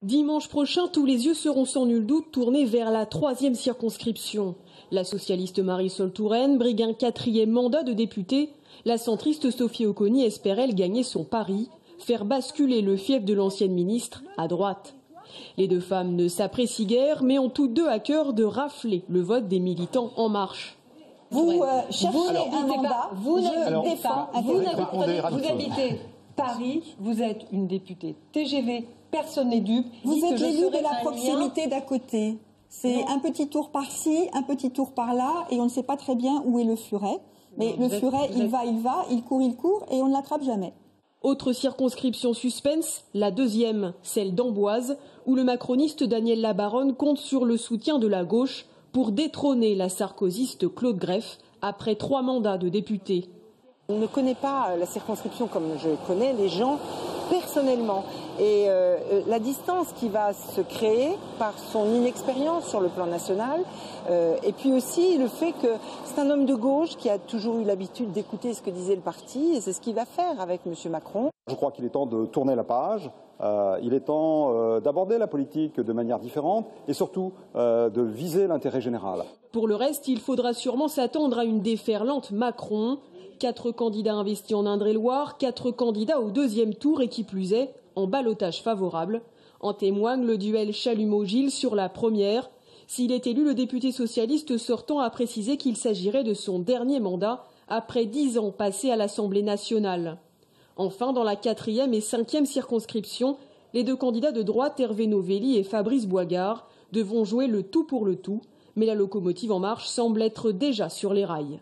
Dimanche prochain, tous les yeux seront sans nul doute tournés vers la 3e circonscription. La socialiste Marisol Touraine brigue un 4e mandat de députée. La centriste Sophie Oconi espère, elle, gagner son pari, faire basculer le fief de l'ancienne ministre à droite. Les deux femmes ne s'apprécient guère, mais ont toutes deux à cœur de rafler le vote des militants En Marche. Vous cherchez un mandat, vous habitez Paris, vous êtes une députée TGV, personne n'est dupe. Vous êtes l'élu de la proximité d'à côté. C'est un petit tour par-ci, un petit tour par-là, et on ne sait pas très bien où est le furet. Mais le furet, il va, il court, et on ne l'attrape jamais. Autre circonscription suspense, la 2e, celle d'Amboise, où le macroniste Daniel Labaronne compte sur le soutien de la gauche pour détrôner la sarkozyste Claude Greff après 3 mandats de député. On ne connaît pas la circonscription comme je connais les gens personnellement. Et la distance qui va se créer par son inexpérience sur le plan national, et puis aussi le fait que c'est un homme de gauche qui a toujours eu l'habitude d'écouter ce que disait le parti, et c'est ce qu'il va faire avec M. Macron. Je crois qu'il est temps de tourner la page, il est temps d'aborder la politique de manière différente et surtout de viser l'intérêt général. Pour le reste, il faudra sûrement s'attendre à une déferlante Macron. 4 candidats investis en Indre-et-Loire, 4 candidats au 2e tour et qui plus est, en ballottage favorable. En témoigne le duel Chalumeau-Gilles sur la première. S'il est élu, le député socialiste sortant a précisé qu'il s'agirait de son dernier mandat après 10 ans passés à l'Assemblée nationale. Enfin, dans la 4e et 5e circonscription, les 2 candidats de droite, Hervé Novelli et Fabrice Boisgard, devront jouer le tout pour le tout. Mais la locomotive En Marche semble être déjà sur les rails.